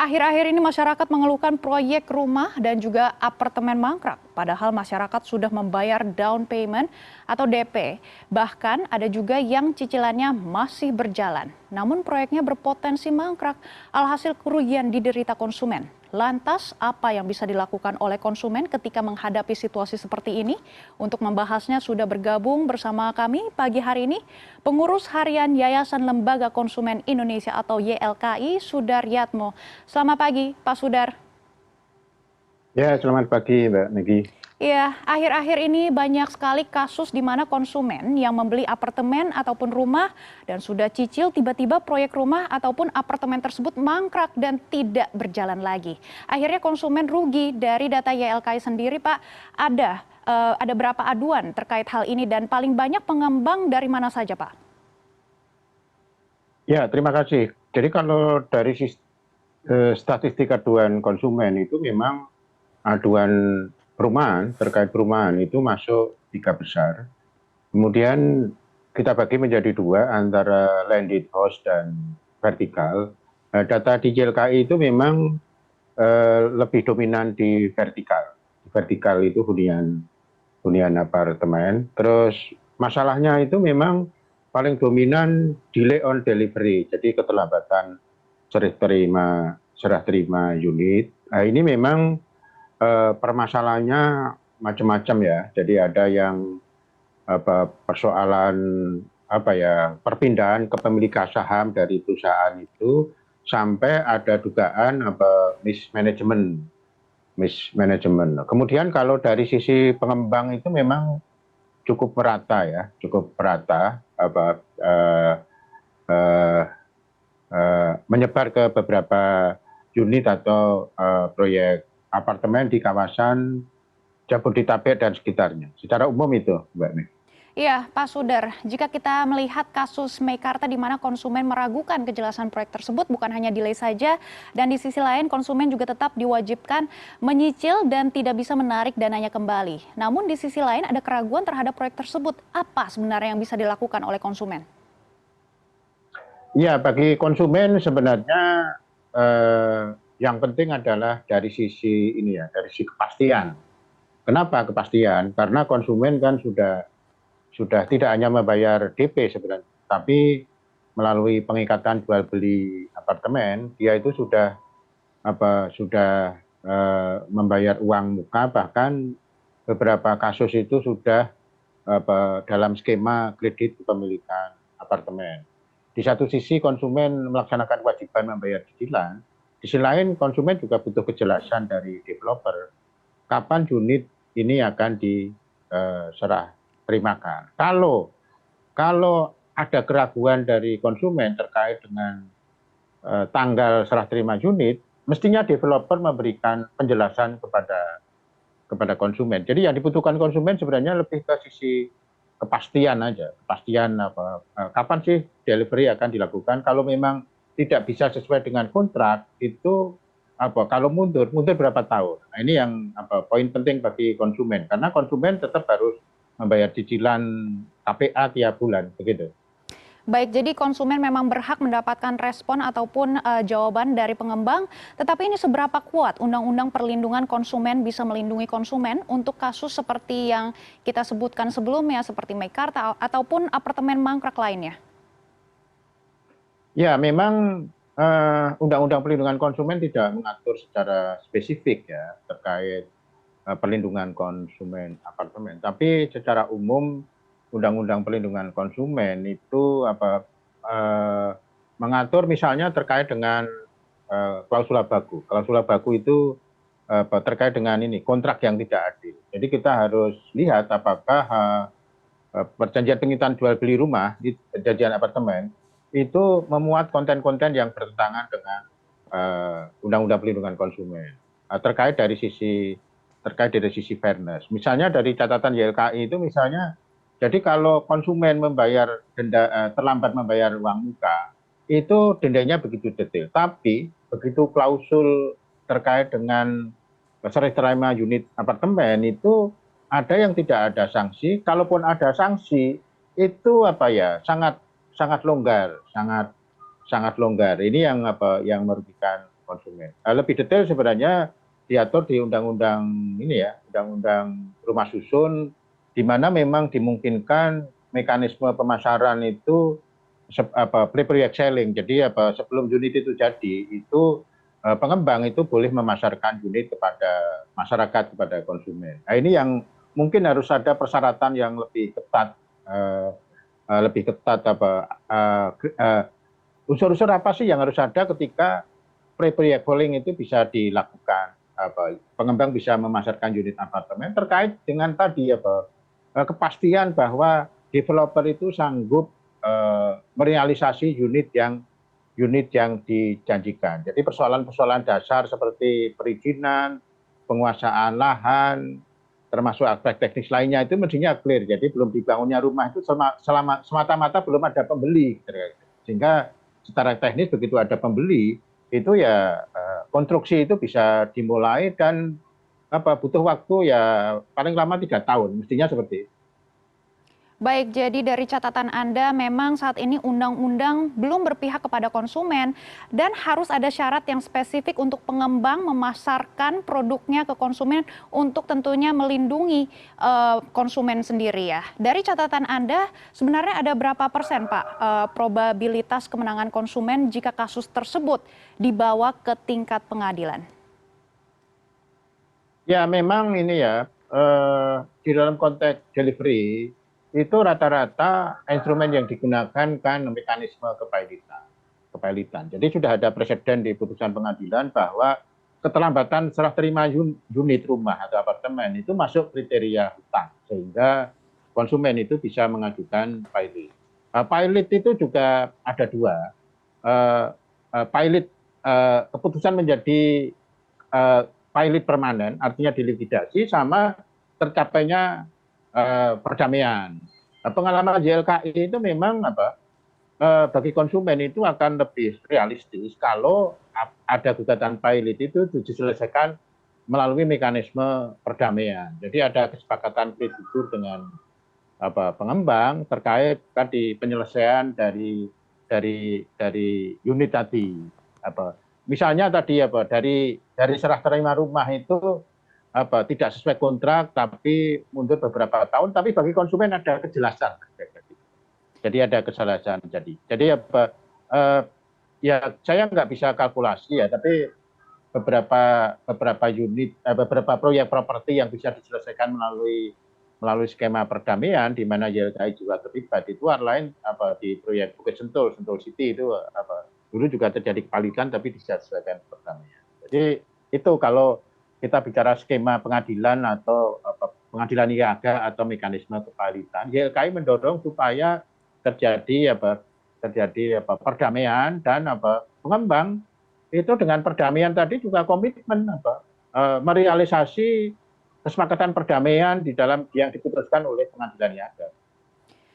Akhir-akhir ini masyarakat mengeluhkan proyek rumah dan juga apartemen mangkrak. Padahal masyarakat sudah membayar down payment atau DP. Bahkan ada juga yang cicilannya masih berjalan. Namun proyeknya berpotensi mangkrak. Alhasil kerugian diderita konsumen. Lantas apa yang bisa dilakukan oleh konsumen ketika menghadapi situasi seperti ini? Untuk membahasnya sudah bergabung bersama kami pagi hari ini Pengurus Harian Yayasan Lembaga Konsumen Indonesia atau YLKI, Sudar Yatmo. Selamat pagi, Pak Sudar. Ya, selamat pagi, Mbak Megi. Ya, akhir-akhir ini banyak sekali kasus di mana konsumen yang membeli apartemen ataupun rumah dan sudah cicil tiba-tiba proyek rumah ataupun apartemen tersebut mangkrak dan tidak berjalan lagi. Akhirnya konsumen rugi. Dari data YLKI sendiri, Pak, ada berapa aduan terkait hal ini dan paling banyak pengembang dari mana saja, Pak? Ya, terima kasih. Jadi kalau dari statistik aduan konsumen itu memang aduan perumahan, terkait perumahan itu masuk 3 besar. Kemudian kita bagi menjadi 2 antara landed house dan vertikal. Data di JLKI itu memang lebih dominan di vertikal. Di vertikal itu hunian apartemen. Terus masalahnya itu memang paling dominan delay on delivery. Jadi keterlambatan serah terima unit. Nah, ini memang permasalahannya macam-macam ya. Jadi ada yang persoalan perpindahan kepemilikan saham dari perusahaan itu sampai ada dugaan mismanagement. Kemudian kalau dari sisi pengembang itu memang cukup merata ya, cukup merata menyebar ke beberapa unit atau proyek apartemen di kawasan Jabodetabek dan sekitarnya. Secara umum itu, Mbak Mei. Iya, Pak Sudar, jika kita melihat kasus Meikarta di mana konsumen meragukan kejelasan proyek tersebut bukan hanya delay saja, dan di sisi lain konsumen juga tetap diwajibkan menyicil dan tidak bisa menarik dananya kembali. Namun di sisi lain ada keraguan terhadap proyek tersebut. Apa sebenarnya yang bisa dilakukan oleh konsumen? Ya, bagi konsumen sebenarnya yang penting adalah dari sisi ini ya, dari sisi kepastian. Kenapa kepastian? Karena konsumen kan sudah tidak hanya membayar DP sebenarnya, tapi melalui pengikatan jual beli apartemen, dia itu sudah membayar uang muka, bahkan beberapa kasus itu sudah dalam skema kredit kepemilikan apartemen. Di satu sisi konsumen melaksanakan kewajiban membayar cicilan, di sisi lain konsumen juga butuh kejelasan dari developer kapan unit ini akan diserah terimakan. Kalau ada keraguan dari konsumen terkait dengan tanggal serah terima unit, mestinya developer memberikan penjelasan kepada konsumen. Jadi yang dibutuhkan konsumen sebenarnya lebih ke sisi kepastian aja, kepastian kapan sih delivery akan dilakukan. Kalau memang tidak bisa sesuai dengan kontrak itu kalau mundur berapa tahun. Nah, ini yang poin penting bagi konsumen, karena konsumen tetap harus membayar cicilan KPA tiap bulan, begitu. Baik, jadi konsumen memang berhak mendapatkan respon ataupun jawaban dari pengembang, tetapi ini seberapa kuat Undang-Undang Perlindungan Konsumen bisa melindungi konsumen untuk kasus seperti yang kita sebutkan sebelumnya, seperti Meikarta ataupun apartemen mangkrak lainnya? Ya, memang Undang-Undang Perlindungan Konsumen tidak mengatur secara spesifik ya terkait perlindungan konsumen apartemen. Tapi secara umum Undang-Undang Perlindungan Konsumen itu mengatur misalnya terkait dengan klausula baku. Klausula baku itu terkait dengan ini kontrak yang tidak adil. Jadi kita harus lihat apakah perjanjian pengitaan jual beli rumah, perjanjian apartemen itu memuat konten-konten yang bertentangan dengan Undang-Undang Perlindungan Konsumen terkait dari sisi fairness. Misalnya dari catatan YLKI itu misalnya, jadi kalau konsumen membayar denda terlambat membayar uang muka, itu dendanya begitu detail. Tapi begitu klausul terkait dengan serah terima unit apartemen itu ada yang tidak ada sanksi. Kalaupun ada sanksi itu sangat longgar, sangat longgar. Ini yang merugikan konsumen. Lebih detail sebenarnya diatur di undang-undang ini ya, undang-undang rumah susun, di mana memang dimungkinkan mekanisme pemasaran itu pre-project selling. Jadi sebelum unit itu jadi, itu pengembang itu boleh memasarkan unit kepada masyarakat, kepada konsumen. Nah, ini yang mungkin harus ada persyaratan yang lebih ketat, unsur-unsur apa sih yang harus ada ketika pre-project selling itu bisa dilakukan. Pengembang bisa memasarkan unit apartemen terkait dengan tadi kepastian bahwa developer itu sanggup merealisasi unit yang dijanjikan. Jadi persoalan-persoalan dasar seperti perizinan, penguasaan lahan, termasuk aspek teknis lainnya itu mestinya clear. Jadi belum dibangunnya rumah itu semata-mata belum ada pembeli. Sehingga secara teknis begitu ada pembeli, itu ya konstruksi itu bisa dimulai dan butuh waktu ya paling lama 3 tahun, mestinya seperti itu. Baik, jadi dari catatan Anda memang saat ini undang-undang belum berpihak kepada konsumen dan harus ada syarat yang spesifik untuk pengembang memasarkan produknya ke konsumen untuk tentunya melindungi konsumen sendiri ya. Dari catatan Anda sebenarnya ada berapa persen Pak probabilitas kemenangan konsumen jika kasus tersebut dibawa ke tingkat pengadilan? Ya memang ini ya, di dalam konteks delivery itu rata-rata instrumen yang digunakan kan mekanisme kepailitan. Jadi sudah ada presiden di putusan pengadilan bahwa keterlambatan serah terima unit rumah atau apartemen itu masuk kriteria hutang, sehingga konsumen itu bisa mengajukan pilot. Pilot itu juga ada dua. Pilot keputusan menjadi pilot permanen, artinya dilikuidasi, sama tercapainya perdamaian. Pengalaman YLKI itu memang bagi konsumen itu akan lebih realistis kalau ada gugatan pilot itu diselesaikan melalui mekanisme perdamaian. Jadi ada kesepakatan kredibel dengan pengembang terkait tadi penyelesaian dari unit tadi. Misalnya tadi dari serah terima rumah itu tidak sesuai kontrak tapi mundur beberapa tahun, tapi bagi konsumen ada kejelasan. Jadi ada kejelasan. Jadi ya saya nggak bisa kalkulasi ya, tapi beberapa unit, beberapa proyek properti yang bisa diselesaikan melalui skema perdamaian, di mana YLKI juga terlibat, itu lain di proyek Bukit Sentul City itu dulu juga terjadi kepalitan tapi diselesaikan perdamaian. Jadi itu kalau kita bicara skema pengadilan atau pengadilan niaga atau mekanisme kepalitan, YLKI mendorong supaya terjadi perdamaian dan pengembang itu dengan perdamaian tadi juga komitmen merealisasi kesepakatan perdamaian di dalam yang diputuskan oleh pengadilan niaga.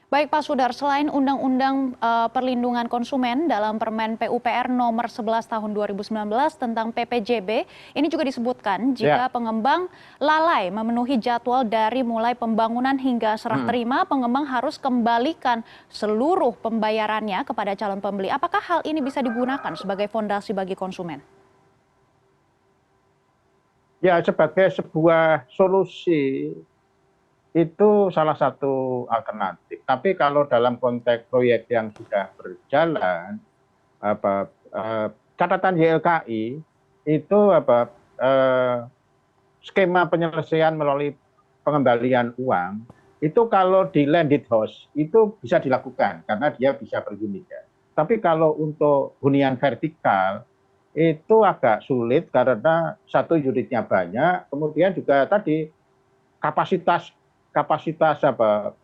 Baik Pak Sudar, selain Undang-Undang Perlindungan Konsumen dalam Permen PUPR nomor 11 tahun 2019 tentang PPJB, ini juga disebutkan jika pengembang lalai memenuhi jadwal dari mulai pembangunan hingga serah terima, pengembang harus kembalikan seluruh pembayarannya kepada calon pembeli. Apakah hal ini bisa digunakan sebagai fondasi bagi konsumen? Ya, sebagai sebuah solusi itu salah satu alternatif. Tapi kalau dalam konteks proyek yang sudah berjalan, catatan YLKI itu skema penyelesaian melalui pengembalian uang itu kalau di landed house itu bisa dilakukan karena dia bisa per unit ya. Tapi kalau untuk hunian vertikal itu agak sulit karena satu unitnya banyak, kemudian juga tadi kapasitas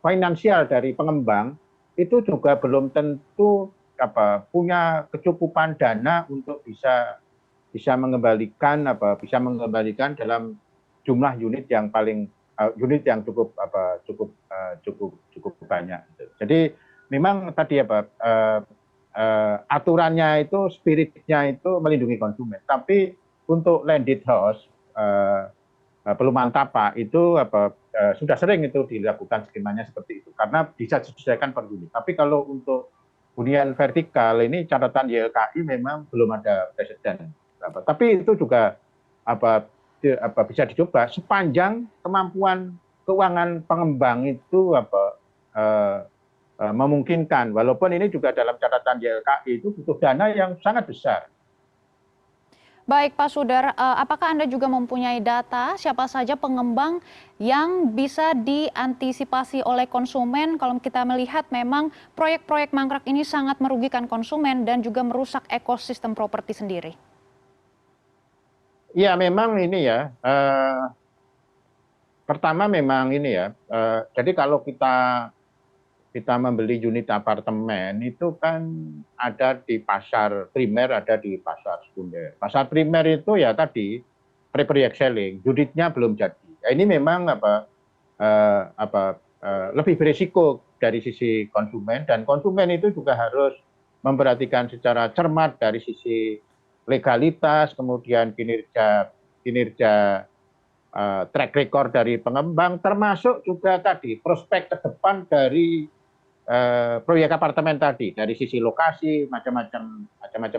finansial dari pengembang itu juga belum tentu punya kecukupan dana untuk bisa mengembalikan dalam jumlah unit yang cukup banyak. Jadi memang tadi aturannya itu spiritnya itu melindungi konsumen, tapi untuk landed house perumahan tapak itu sudah sering itu dilakukan skemanya seperti itu karena bisa disesuaikan per unit. Tapi kalau untuk hunian vertikal ini catatan YLKI memang belum ada presiden Tapi itu juga bisa dicoba sepanjang kemampuan keuangan pengembang itu memungkinkan. Walaupun ini juga dalam catatan YLKI itu butuh dana yang sangat besar. Baik Pak Sudar, apakah Anda juga mempunyai data siapa saja pengembang yang bisa diantisipasi oleh konsumen kalau kita melihat memang proyek-proyek mangkrak ini sangat merugikan konsumen dan juga merusak ekosistem properti sendiri? Iya memang ini ya, pertama memang ini ya, jadi kalau kita membeli unit apartemen itu kan ada di pasar primer, ada di pasar sekunder. Pasar primer itu ya tadi pre-project selling, unitnya belum jadi. Ya, ini memang lebih berisiko dari sisi konsumen, dan konsumen itu juga harus memperhatikan secara cermat dari sisi legalitas, kemudian kinerja track record dari pengembang, termasuk juga tadi prospek ke depan dari proyek apartemen tadi, dari sisi lokasi macam-macam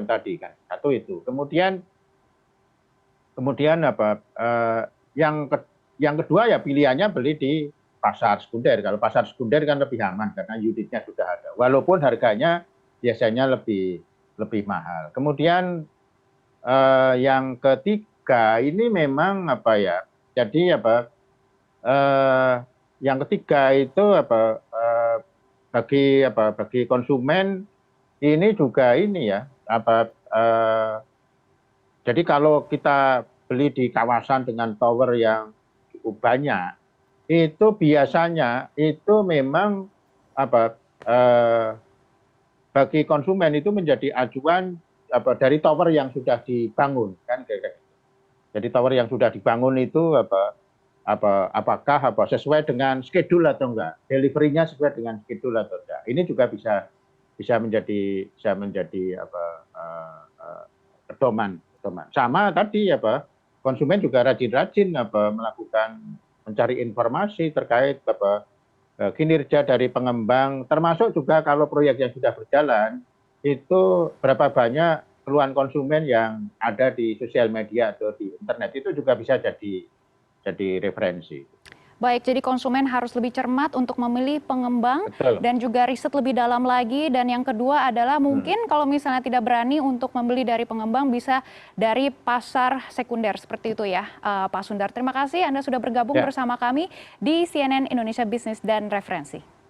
tadi kan. Satu itu. Kemudian yang kedua ya pilihannya beli di pasar sekunder. Kalau pasar sekunder kan lebih aman karena unitnya sudah ada. Walaupun harganya biasanya lebih mahal. Kemudian yang ketiga ini memang jadi yang ketiga itu bagi konsumen ini juga ini ya jadi kalau kita beli di kawasan dengan tower yang cukup banyak itu biasanya itu memang bagi konsumen itu menjadi acuan dari tower yang sudah dibangun kan. Jadi tower yang sudah dibangun itu apakah sesuai dengan schedule atau enggak, delivery-nya sesuai dengan schedule atau enggak. Ini juga bisa menjadi pedoman. Sama tadi konsumen juga rajin-rajin melakukan mencari informasi terkait kinerja dari pengembang, termasuk juga kalau proyek yang sudah berjalan itu berapa banyak keluhan konsumen yang ada di sosial media atau di internet, itu juga bisa jadi referensi. Baik, jadi konsumen harus lebih cermat untuk memilih pengembang. Betul. Dan juga riset lebih dalam lagi. Dan yang kedua adalah mungkin kalau misalnya tidak berani untuk membeli dari pengembang, bisa dari pasar sekunder seperti itu ya, Pak Sundar. Terima kasih Anda sudah bergabung bersama kami di CNN Indonesia Bisnis dan Referensi.